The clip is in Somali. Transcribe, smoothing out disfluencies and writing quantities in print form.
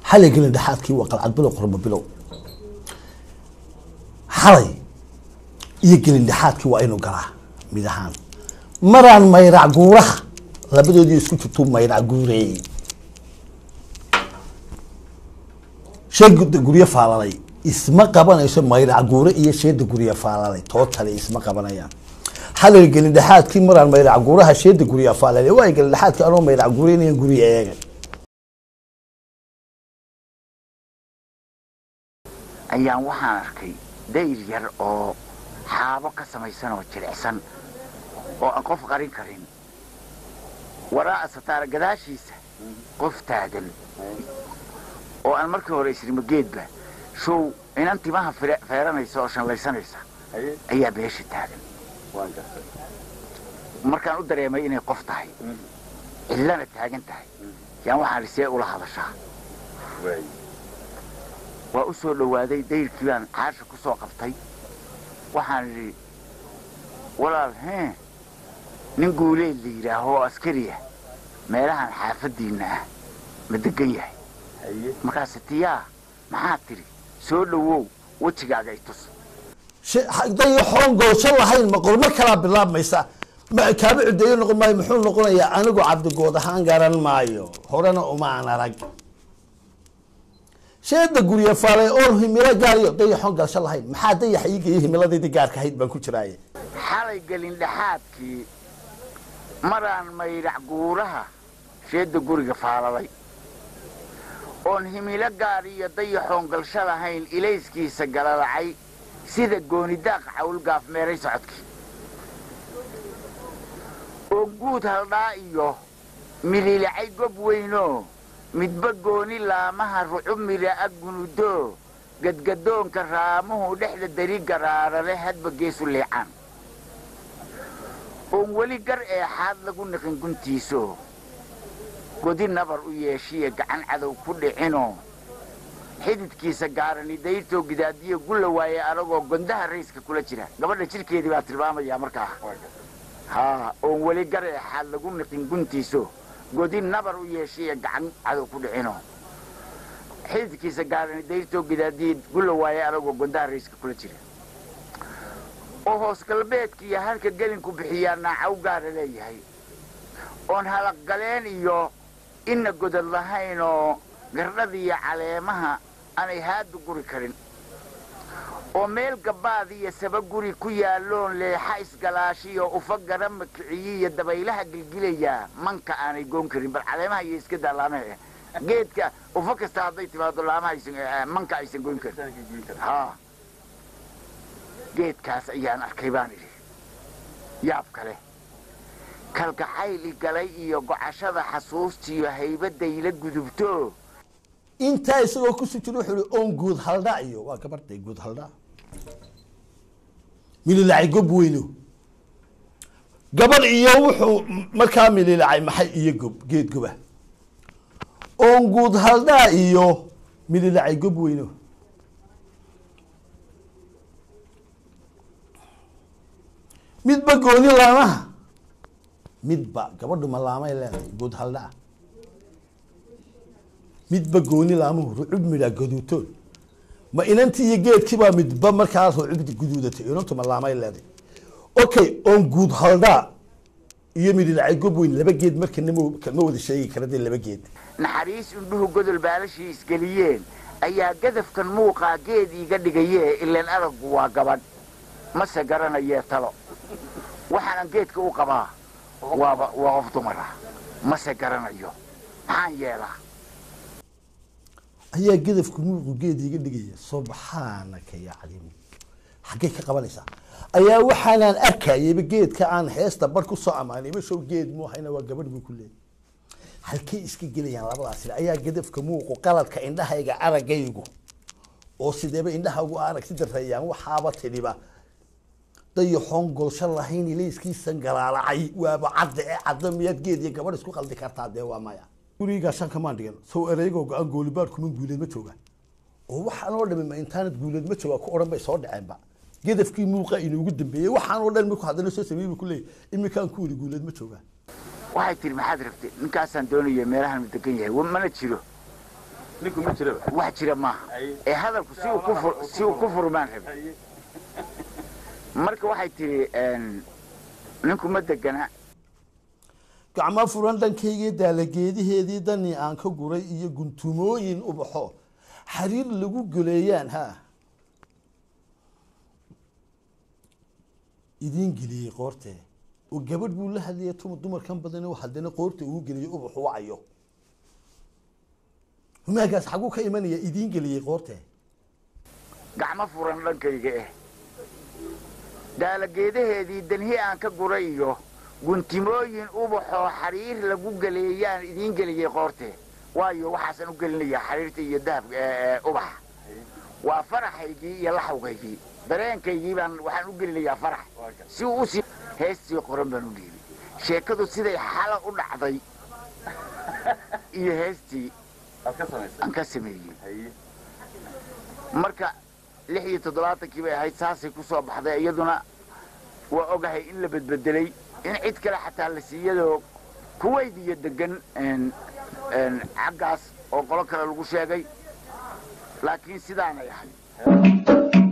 حالي قلنا دحات كي وقع عاد بلو قرب بلو حالي يقلنا دحات كي وإنه قرا ميدهان مران ما يرع قوره لابد يدي يسكت توم ما يرع قوري شيء قد قوريه فعلالي اسمه قبنا يسمى ما يرع قوره إيه شيء قد قوريه فعلالي توتالي اسمه قبنا يعني حالي قلنا دحات كي مران ما يرع قوره شيء قد قوريه فعلالي واي قلنا دحات كي أنا ما يرع قورين يقوري إيه أيام وحاركي داير أو حابة كسميسان وجرعسان أو أنقف قرين كرين وراء ستار قداشيس قف تاجن أو أنا مركب ورئيس المجيد به شو إن أنت ما فيرنا يسوشن ليسان يسا أيه بيش تاجن مركب أقدر يا ميني قف تاعي إلا أنا تاجن تاعي يعني وحارسي ولا هذا الشهر وأسود لوادي دير كيان عاش كسوق قبطي وحن ولا ها نقول اللي هو عسكريه ما لها حافظينا مدقيه مكاستيا محاتري سولو وجهاga itus day xoon goosho lahayn ma qurmo kala bilaabmaysa ma kaabi cideeyo noqon maayo muxuu noqonayaa anigu cabdi good ahaan garan maayo horena uma aan arag sheeda guriga faalay oo himila gaariyo day xoon goosho lahayn maxaa day xayiga himiladii gaarka hayd baan ku jiraaye xalay galin dhaxaadkii maraan mayrac guuraha sheeda guriga faalay oon himila gaariyo day xoon goosho lahayn ilayskiisa galalacay sida gooni daaq xawl gaaf meeray socodkii oo guud haldaa iyo mililacay gob weyno midba gooni laamaha rucub mira agunudo gadgadoonka raamuhu dhexda dari garaarale hadba geesu leecan oo wali gar ee xaad lagu naqin guntiiso godi nabar u yeeshiye gacan cadow ku dhicino xididkiisa gaarani dayto gidaadiyo gulla waaye aragoo gondaha rayska kula jira gabadha jirkeedii baa tilmaamaya markaa oo wali gar ee xaad lagu naqin guntiiso godi nabar u yeeshiye gacan cadow ku dhicino xididkiisa gaarani dayto gidaadiyo gulla waaye aragoo gondaha rayska kula jira oo hoos galbeedkiiyo halka gelinku bixiyaa naacaw gaara leeyahay oon halaq galeen iyo inna godad lahaynoo gardhadiiyo caleemaha aanay haadu guri karin oo meel gabaad iyo saba guri ku yaalloon leexa isgalaashiyo ufa garama kiciyiyo dabaylaha gilgilaya manka aanay goon karin bal caleemaha iyo iska daalaamaha geedka ufa kasta hadday timaado laamaha manka aysan goyn karin geedkaas ayaan arkay baan idhi yaab kale kalgacayl galay iyo gocashada xasuustiyo haybadayla gudubto inta isagoo ku sujiro wuxuu oon guud haldha iyo waa gabartay guud haldha mililacay gob weyno gabar iyo wuxuu markaa mililacay maxay iyo gob geed goba oon guud haldha iyo mililacay gob weyno midba gooni laamaha midba gabadhu ma laamay leedahay guud haldha midba gooni laamuhu rucub midha gaduutoon ma inantii iyo geedkii baa midba markaas rucubdi guduudatay inantu ma laamay leedahay okay on guud haldha iyo midilacay gob weyn laba geed marka ma wada sheegi karadee laba geed naxariis indhuhu godol baalashii isgeliyeen ayaa gadafkan muuqaa geed iiga dhigayee ilaan araggu waa gabadh mase garanayee talo waxaanan geedka u qabaa waa qof dumara mase garanayo maxaan yeelaa ayaa gadafku muuqu geed iiga dhigaya subxaanaka yaa caliim xaggay ka qabanaysaa ayaa waxaanaan arkayayba geedka aan heesta bar ku soo ammaanayba show geed muuhayna waa gabadh buu ku leeyahay halkay iska gelayaan labadaas ayaa gadafka muuqu qaladka indhahayga aragaygu oo sideeba indhaha ugu arag si dareeyaan waxaaba tidhiba dayaxoon golsho lahayn ilayskiisan galaalacay waaba cadda miyaad geed iyo gabadh isku qaldi kartaa dee waa maya guriga shan kamaan dhigan soo ereygo go'an goolibaad kuma guuleed ma jooga oo waxaan oo dhamay ma internet guuleed ma jooga ku oran bay soo dhaceenba gedafkii muuqa inuu ugu dambeeyay waxaan oo dhan markuu hadana soo sameeyay ku leeyahay imikaan ku guuleed ma jooga waxay tiri maxaad rabtay ninkaasaan doonayay meelahan degan yahay mana jiro ninku ma jiro wax jira maaha ee hadalku si uu ku furmaan rabay marka waxay tiri ninku ma degana gacmo furan dhankayga daalageediheedii dani aan ka guray iyo guntumooyin u baxo xariir lagu guleeyaan ha idin geliyay qoorte oo gabadh buu la hadlayay dumarkan badan oo haddana qoorta uu geliyay u baxo wacayo humaagaas xagu ka imanaya idin geliyay qoorte gacmo furan dhankayga daalageedaheedii danhi aan ka guray iyo guntimooyin ubaxoo xariir lagu galeeyaan idin geliyay qoorte waayo waxaasan u gelinayaa xariirta iyo dahabka ubaxa waa faraxaygii iyo laxawgaygii dareenkaygii baan waxaan u gelinayaa farax si uu usii heestii qoran baan u dhiibay sheekadu siday xala u dhacday iyo heestii aan ka sameeyey marka 76 bay ahayd saasay ku soo baxday iyaduna waa ogahay in la bedbedelay in cid kale xataa la siiyado kuweyd iyo degan caggaas oo qolo kale lagu sheegay laakiin sidaanay ahayd